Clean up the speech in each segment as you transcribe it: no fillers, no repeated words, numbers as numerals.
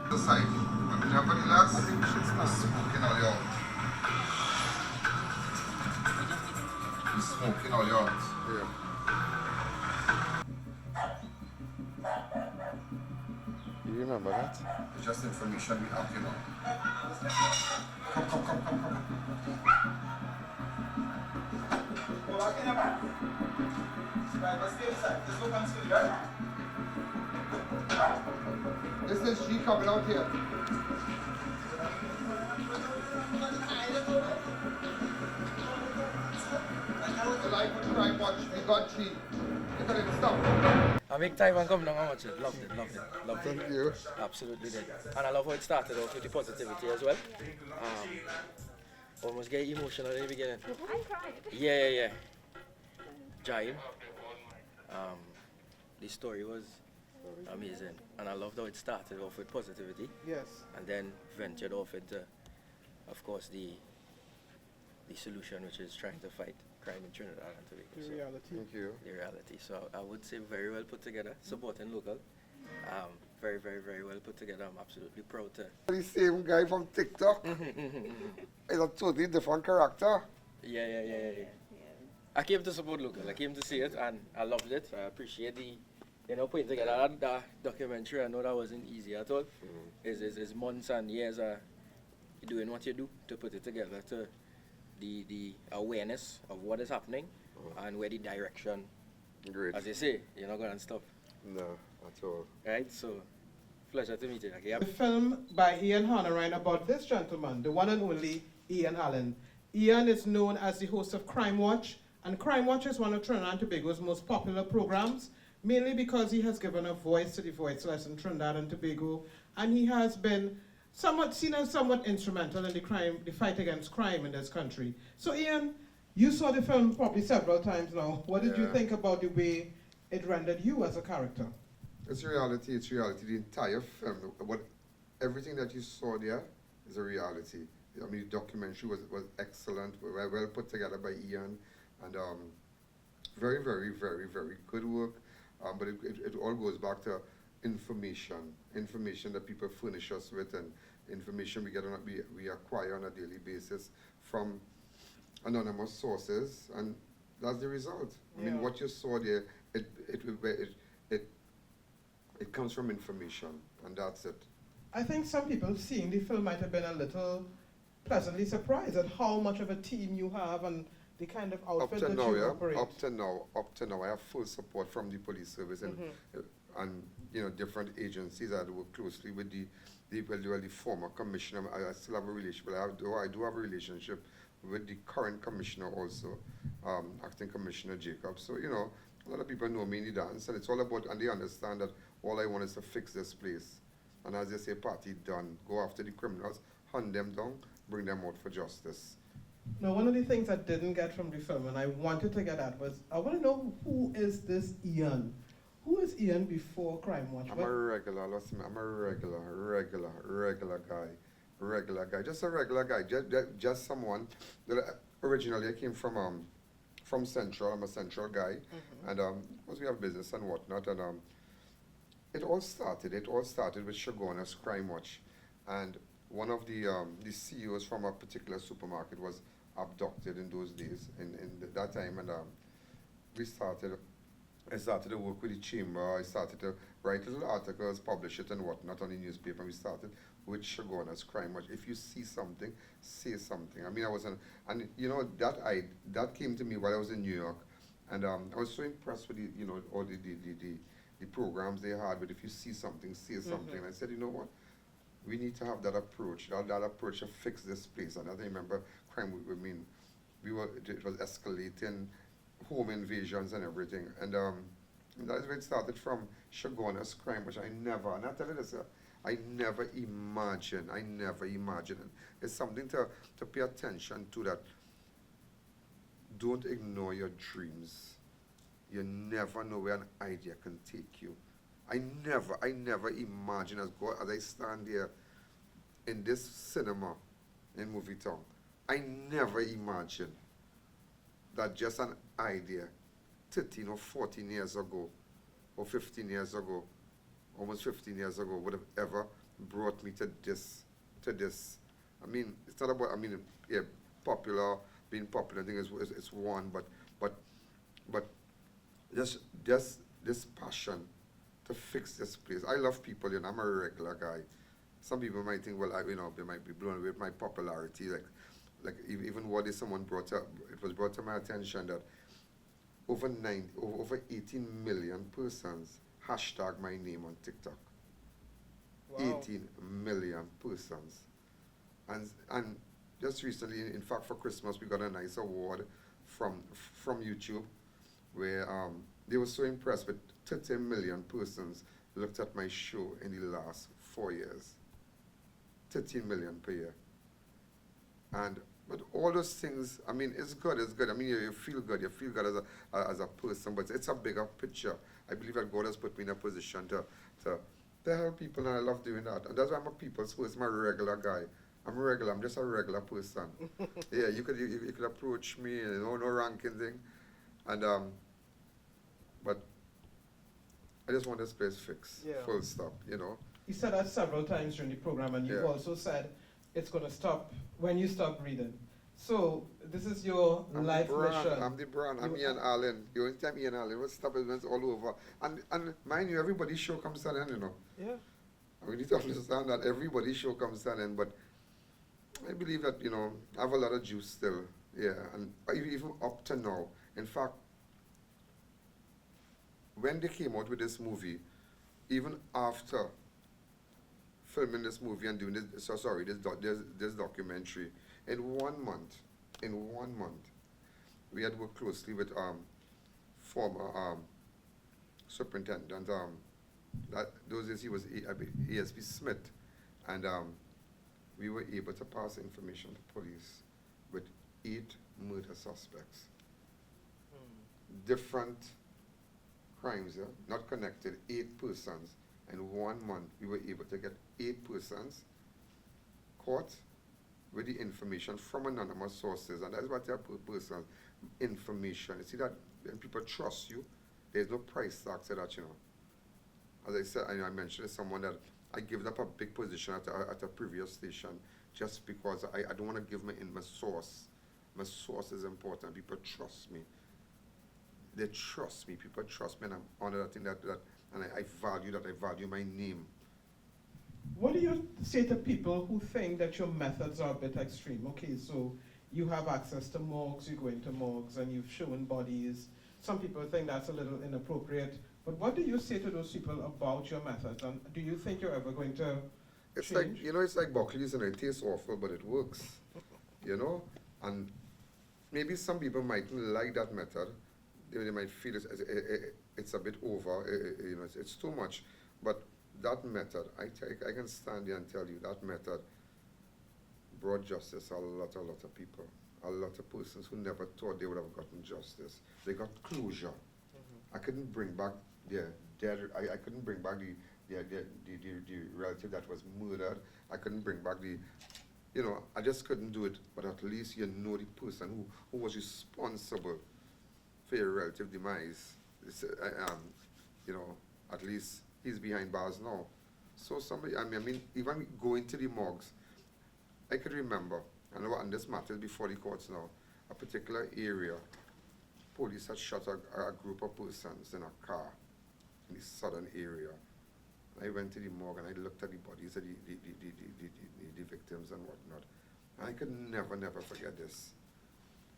The side. And nevertheless, I think we should start smoking all out. You're smoking all out. Yeah. You remember that? It's just information we have, you know. Come. This is G coming out here. The life would try watch. We got G. You couldn't stop. I make time and come down and watch it. Loved it. Thank you. Absolutely did. And I love how it started off with the positivity as well. Almost get emotional at the beginning. I cried. Yeah. Giant. The story was amazing. And I loved how it started off with positivity. Yes. And then ventured off into, of course, the solution, which is trying to fight crime in Trinidad and Tobago. The So reality. Thank you. the reality. So I would say very well put together, supporting local. Very well put together. I'm absolutely proud to. The same guy from TikTok. He's a totally different character. Yeah. I came to support local. I came to see it and I loved it. I appreciate the, putting together that documentary. I know that wasn't easy at all. It's months and years of doing what you do to put it together to the awareness of what is happening and where the direction, Great. as they say, you're not going to stop. No, at all. Right? So, pleasure to meet you. Okay? The film by Ian Hanarine about this gentleman, the one and only Allen. Ian is known as the host of Crime Watch, and Crime Watch is one of Trinidad and Tobago's most popular programs, mainly because he has given a voice to the voiceless in Trinidad and Tobago, and he has been seen as somewhat instrumental in the fight against crime in this country. So Ian, you saw the film probably several times now. What did you think about the way it rendered you as a character? It's reality. The entire film, everything that you saw there is a reality. I mean, the documentary was excellent, well put together by Ian, and very good work. But it all goes back to information that people furnish us with, and information we acquire on a daily basis from anonymous sources, and that's the result. I mean, what you saw there, it comes from information, and that's it. I think some people seeing the film might have been a little pleasantly surprised at how much of a team you have and the kind of outfit that you operate. Up to now, I have full support from the police service and different agencies. I work closely with the former commissioner. I still have a relationship. I do have a relationship with the current commissioner also, acting Commissioner Jacob. So a lot of people know me in the dance, and it's all about, and they understand that all I want is to fix this place. And as they say, party done. Go after the criminals, hunt them down, bring them out for justice. Now, one of the things I didn't get from the film, and I wanted to get at, was I want to know, who is this Ian? Who is Ian before Crime Watch? I'm a regular guy. Just a regular guy. Just someone that originally I came from Central. I'm a Central guy, and because we have business and whatnot, and it all started with Shoguna's Crime Watch, and one of the CEOs from a particular supermarket was abducted in those days, in that time, and I started to work with the chamber. I started to write little articles, publish it and whatnot on the newspaper. We started with Shoguna's Crime Watch. If you see something, say something. I mean, that came to me while I was in New York, and I was so impressed with all the programs they had. But if you see something, say something. And I said, you know what? We need to have that approach. That approach to fix this place. And I remember crime. It was escalating, home invasions and everything. And that's where it started from. Shoguna's Crime, which I never imagined. And it's something to pay attention to, that don't ignore your dreams. You never know where an idea can take you. I never imagine as I stand here in this cinema in MOVIETOWNE, I never imagined that just an idea 13 or 14 years ago, or 15 years ago, almost 15 years ago, would have ever brought me to this. I mean, it's not about, I mean, yeah, popular, being popular, I think it's one, but just this passion to fix this place. I love people, you know, I'm a regular guy. Some people might think, well, you know, they might be blown away with my popularity. Even what if someone brought up, it was brought to my attention that over 18 million persons hashtag my name on TikTok. Wow. 18 million persons. And just recently, in fact, for Christmas, we got a nice award from YouTube where they were so impressed with 30 million persons looked at my show in the last 4 years. 13 million per year. But all those things, I mean, it's good. I mean, you feel good as a person, but it's a bigger picture. I believe that God has put me in a position to help people, and I love doing that. And that's why I'm a people's person. I'm a regular guy. I'm just a regular person. Yeah, you could approach me, you know, no ranking thing. And but I just want this place fixed. Yeah. Full stop, you know. You said that several times during the program, and you've Yeah. also said it's going to stop when you stop breathing. So this is your I'm life the brand. mission. I'm the brand. I'm You- I.A.N. The only time I.A.N. was stop events all over. And mind you, everybody's show comes to an end, you know. Yeah. We need to understand that everybody's show comes to an end, but I believe that, you know, I have a lot of juice still. Yeah, and even up to now. In fact, when they came out with this movie, even after filming this movie and doing this documentary, in 1 month, we had worked closely with former superintendent, those days he was ASP Smith, and we were able to pass information to police with 8 murder suspects. Different crimes, yeah, not connected, 8 persons. In 1 month, we were able to get 8 persons caught with the information from anonymous sources, and that's what they're persons, information. You see that when people trust you, there's no price tag to that, you know. As I said, I mentioned to someone that I gave up a big position at a previous station just because I don't want to give my source. My source is important. People trust me. They trust me. People trust me, and I'm honored. I think that and I value that. I value my name. What do you say to people who think that your methods are a bit extreme? Okay, so you have access to morgues, you go into morgues, and you've shown bodies. Some people think that's a little inappropriate. But what do you say to those people about your methods? And do you think you're ever going to It's change? like, you know, it's like Buckley's, and it tastes awful, but it works. You know? And maybe some people mightn't like that method. They might feel it's a bit over, you know, it's too much. But that method, I can stand there and tell you, that method brought justice to a lot of people. A lot of persons who never thought they would have gotten justice. They got closure. I couldn't bring back their dead, I couldn't bring back the relative that was murdered. I couldn't bring back you know, I just couldn't do it. But at least you know the person who was responsible for your relative demise. You know, at least he's behind bars now. So somebody, I mean, even going to the morgues, I could remember, and this matters before the courts now, a particular area, police had shot a group of persons in a car in the southern area. I went to the morgue and I looked at the bodies of the victims and whatnot. And I could never forget this.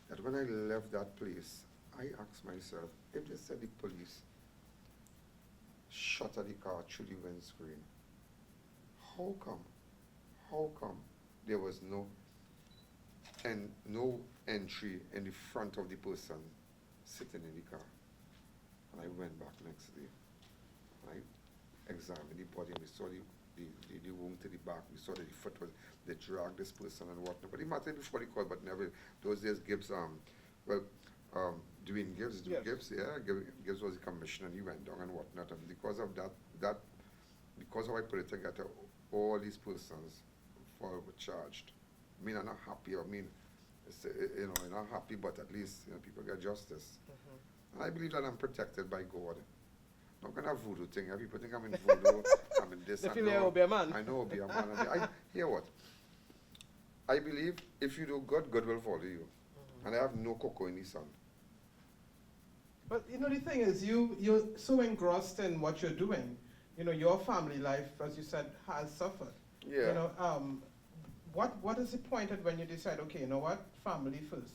That when I left that place, I asked myself, if they said the police shot at the car through the windscreen, how come there was no entry in the front of the person sitting in the car? And I went back next day. I examined the body, and we saw the wound to the back. We saw that the foot was, they dragged this person and whatnot. But it mattered before the court, but never, those days Gibbs, doing Gibbs, Yes. Gibbs was the commissioner, and he went down and whatnot. And because of that, because how I put it together, all these persons were charged. I mean, I'm not happy. I mean, you know, I'm not happy, but at least, you know, people get justice. And I believe that I'm protected by God. not kind of voodoo thing. People think I'm in voodoo, I'm in this They and feel no. you'll be a man. I know I'll be a man. Hear what? I believe if you do good, God will follow you. And I have no cocoa in the sun. But you know, the thing is, you're so engrossed in what you're doing. You know, your family life, as you said, has suffered. Yeah. You know, what is the point at when you decide, okay, you know what, family first?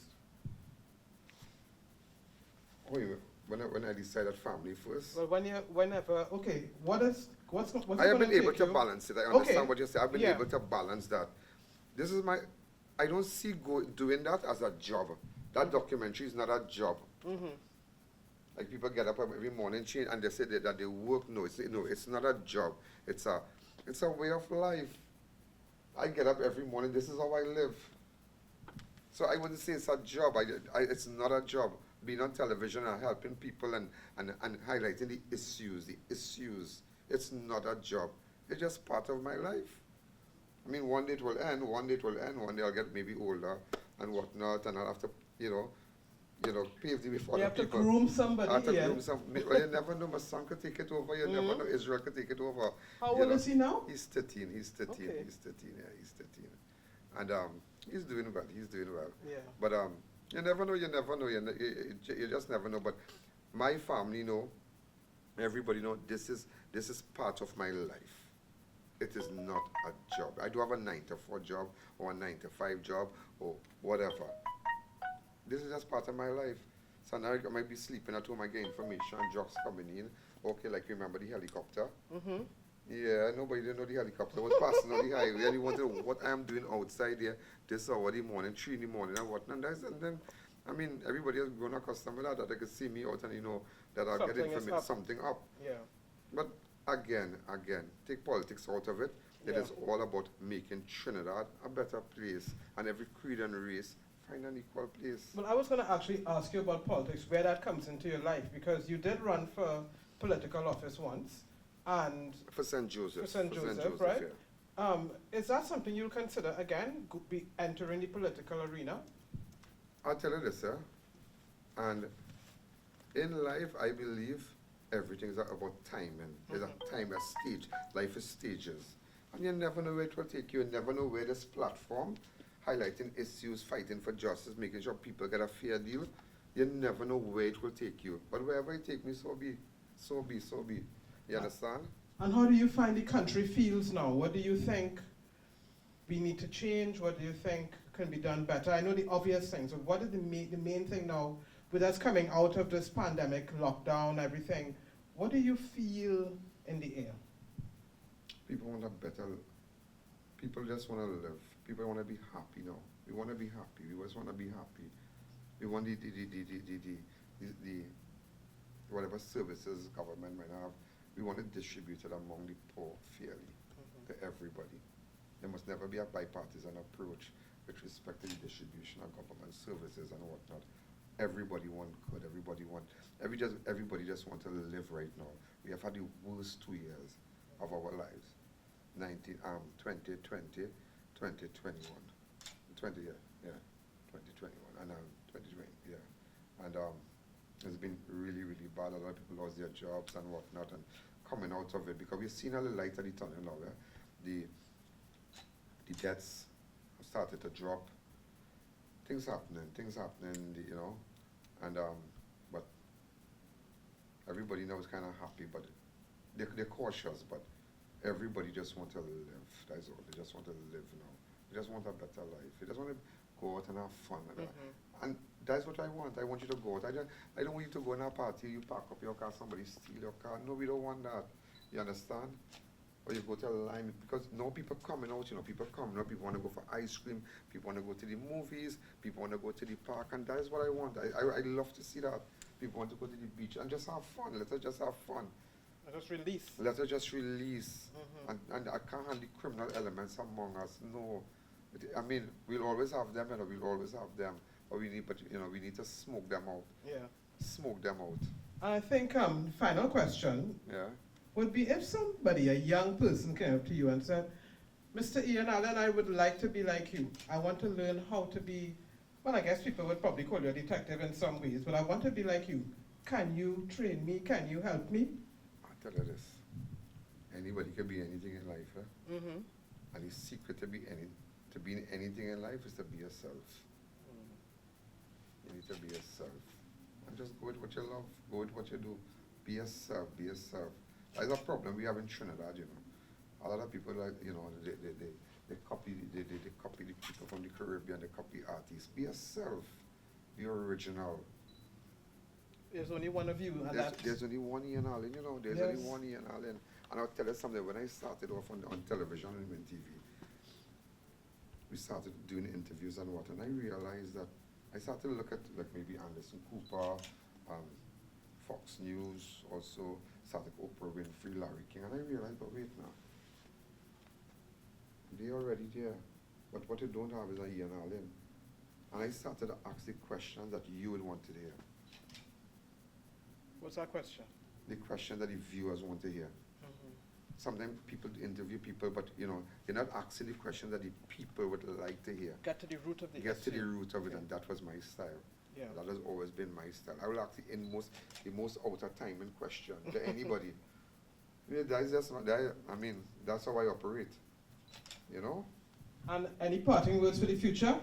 Wait, when I decided family first, Well, whenever, okay, what's I have been able to balance it. I understand Okay. what you say. I've been Yeah. able to balance that. This is I don't see doing that as a job. That documentary is not a job. Mm-hmm. Like people get up every morning and they say that they work. No, it's not a job. It's a way of life. I get up every morning. This is how I live. So I wouldn't say it's a job. It's not a job. Being on television and helping people and highlighting the issues. It's not a job. It's just part of my life. I mean, one day it will end. One day I'll get maybe older and whatnot, and I'll have to, pave the way for You other have to people. groom somebody. I have to Yeah. groom well, you never know. My son could take it over. You never know. Israel could take it over. How you old know. is he now? He's 13. He's 13. Okay. He's 13. Yeah, he's 13. And he's doing well. Yeah. But you never know. You just never know. But my family know. Everybody know. This is part of my life. It is not a job. I do have a 9-to-4 job or a 9-to-5 job or whatever. This is just part of my life. So now I might be sleeping at home, I get information, drugs coming in. Okay, like remember the helicopter? Mm-hmm. Yeah, nobody didn't know the helicopter was passing on the highway and you want to know what I'm doing outside there this hour in the morning, 3 in the morning and whatnot. And then, I mean, everybody has grown accustomed with that they can see me out and that I'll get information, something up. Yeah. But again, take politics out of it. It is all about making Trinidad a better place and every creed and race find an equal place. Well, I was going to actually ask you about politics, where that comes into your life, because you did run for political office once, and For St. Joseph. For St. Joseph, right? Yeah. Is that something you'll consider again, be entering the political arena? I'll tell you this, sir. And in life, I believe everything is about timing. There's a time, a stage. Life is stages. And you never know where it will take you. You never know where this platform, highlighting issues, fighting for justice, making sure people get a fair deal, you never know where it will take you. But wherever it take me, so be. You understand? And how do you find the country feels now? What do you think we need to change? What do you think can be done better? I know the obvious things, but what is the main thing now, with us coming out of this pandemic, lockdown, everything, what do you feel in the air? People want a better, people just want to live. People want to be happy now. We want to be happy. We just want to be happy. We want the whatever services government might have, we want it distributed among the poor fairly to everybody. There must never be a bipartisan approach with respect to the distribution of government services and whatnot. Everybody want good. Everybody just want to live right now. We have had the worst 2 years of our lives. 2020, 2021. 2021 and 2020, yeah. And it's been really, really bad. A lot of people lost their jobs and whatnot, and coming out of it, because we've seen a little light at the tunnel now. The deaths have started to drop. Things happening, and but everybody now is kind of happy, but they're cautious, but everybody just want to live. That's all. They just want to live now. They just want a better life. They just want to go out and have fun. And that's what I want. I want you to go out. I don't want you to go in a party, you park up your car, somebody steal your car. No, we don't want that. You understand? Or you go to a line, because now people coming out, people come. Now people want to go for ice cream, people want to go to the movies, people want to go to the park, and that is what I want. I love to see that. People want to go to the beach and just have fun. Let us just have fun. Let us release. Let us just release. And I can't have the criminal elements among us. No. I mean, we'll always have them, we'll always have them. But we need to smoke them out. Yeah. Smoke them out. I think final question would be, if somebody, a young person, came up to you and said, Mr. I.A.N. Allen, I would like to be like you. I want to learn how to be, well, I guess people would probably call you a detective in some ways, but I want to be like you. Can you train me? Can you help me? tell you this. Anybody can be anything in life, eh? Mm-hmm. And the secret to be anything in life is to be yourself. You need to be yourself. And just go with what you love, go with what you do. Be yourself, be yourself. That's a problem we have in Trinidad, you know. A lot of people, like, you know, they copy the people from the Caribbean, they copy artists. Be yourself. Be original. There's only one of you, and There's only one I.A.N, you know. There's Yes. only one I.A.N. And I'll tell you something. When I started off on television and on TV, we started doing interviews and what, and I realized that I started to look at like maybe Anderson Cooper, Fox News, also started Oprah Winfrey, Larry King, and I realized, but wait now, they're already there, but what you don't have is a I.A.N. And I started to ask the questions that you would want to hear. What's that question? The question that the viewers want to hear. Mm-hmm. Sometimes people interview people, but you know, they're not asking the question that the people would like to hear. Get to the root of the Get to the issue. root of it, Okay. and that was my style. Yeah. That has always been my style. I will ask the most out of time in question to anybody. Yeah, that's just I mean, that's how I operate. You know? And any parting words for the future?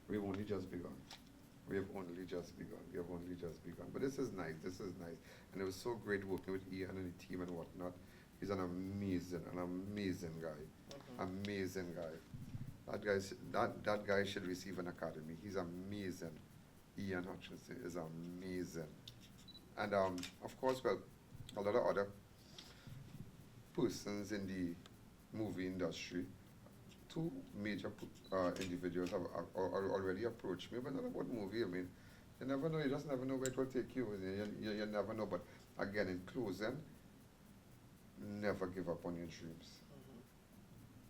We've only just begun. We have only just begun. We have only just begun. But this is nice. This is nice. And it was so great working with I.A.N and the team and whatnot. He's an amazing guy. Amazing guy. That guy should receive an academy. He's amazing. I.A.N Hutchinson is amazing. And of course, well, a lot of other persons in the movie industry. Two major individuals have already approached me, but not about movie. I mean, you never know. You just never know where it will take you. You never know. But again, in closing, never give up on your dreams.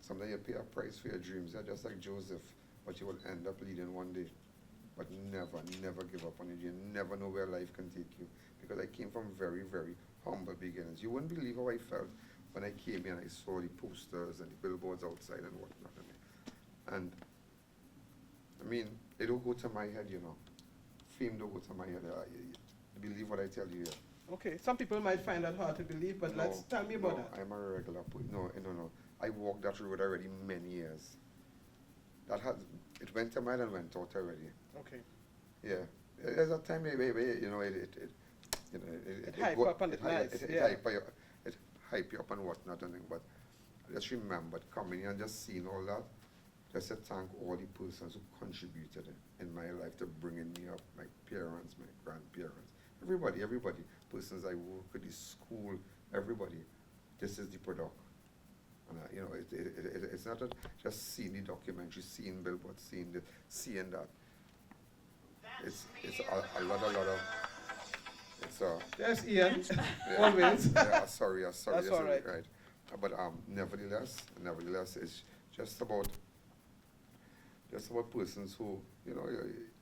Sometimes you pay a price for your dreams. You're just like Joseph, but you will end up leading one day. But never give up on it. You never know where life can take you. Because I came from very, very humble beginnings. You wouldn't believe how I felt when I came here and I saw the posters and the billboards outside and whatnot. And I mean, it don't go to my head, you know. Fame don't go to my head. Believe what I tell you here. Okay, some people might find that hard to believe, but No, tell me about no, that. I'm a regular. No. I walked that road already many years. It went to my head and went out already. Okay. Yeah. There's a time maybe, you know, it hype up and it's nice, yeah. It hype you up and whatnot and thing, but I just remembered coming here and just seeing all that. Just to thank all the persons who contributed in my life to bringing me up, my parents, my grandparents, everybody, persons I work with, the school, everybody. This is the product. And you know, it's not just seeing the documentary, seeing billboards, seeing that. It's a lot of. It's Yes, Ian. yeah, Always. yeah, sorry. That's all right. Right. But nevertheless, it's just about persons who, you know,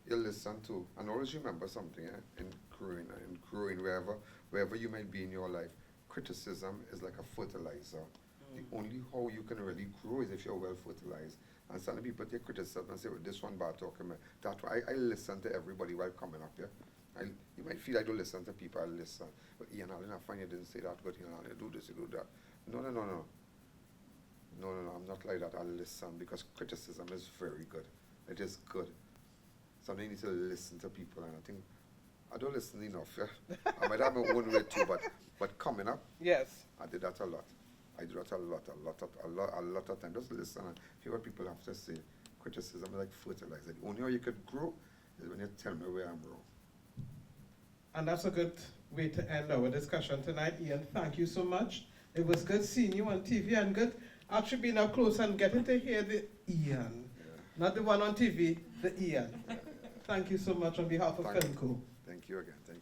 you listen to, and always remember something, in growing wherever you might be in your life. Criticism is like a fertilizer. The only how you can really grow is if you're well fertilized. And some people take criticism and say, well, this one bad talking, that one. I listen to everybody while coming up here. You might feel I don't listen to people, I listen. But I.A.N, I find you didn't say that good, you do this, you do that. No, I'm not like that. I listen because criticism is very good. It is good. Sometimes you need to listen to people, and I think I don't listen enough. Yeah? I might have my own way too, but coming up, Yes. I did that a lot. I do that a lot of time. Just listen and hear what people have to say. Criticism is like fertilizer. The only way you could grow is when you tell me where I'm wrong. And that's a good way to end our discussion tonight. Ian, thank you so much. It was good seeing you on TV and good actually being up close and getting to hear the Ian. Yeah. Not the one on TV, the Ian. Yeah. Thank you so much on behalf of Thank Filmco. Thank you again, Phil.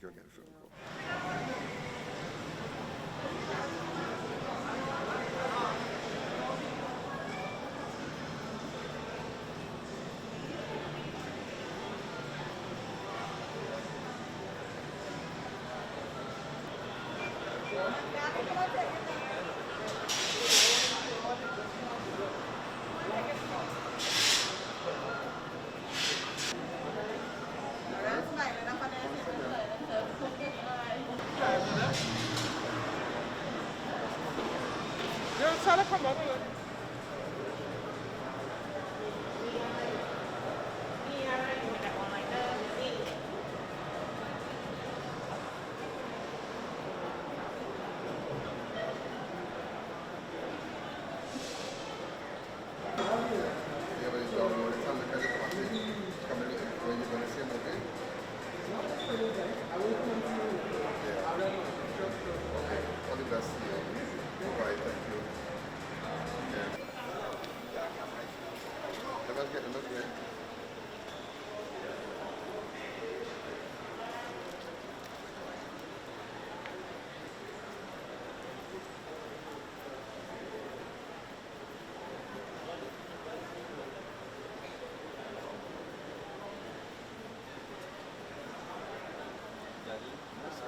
Tell her come on.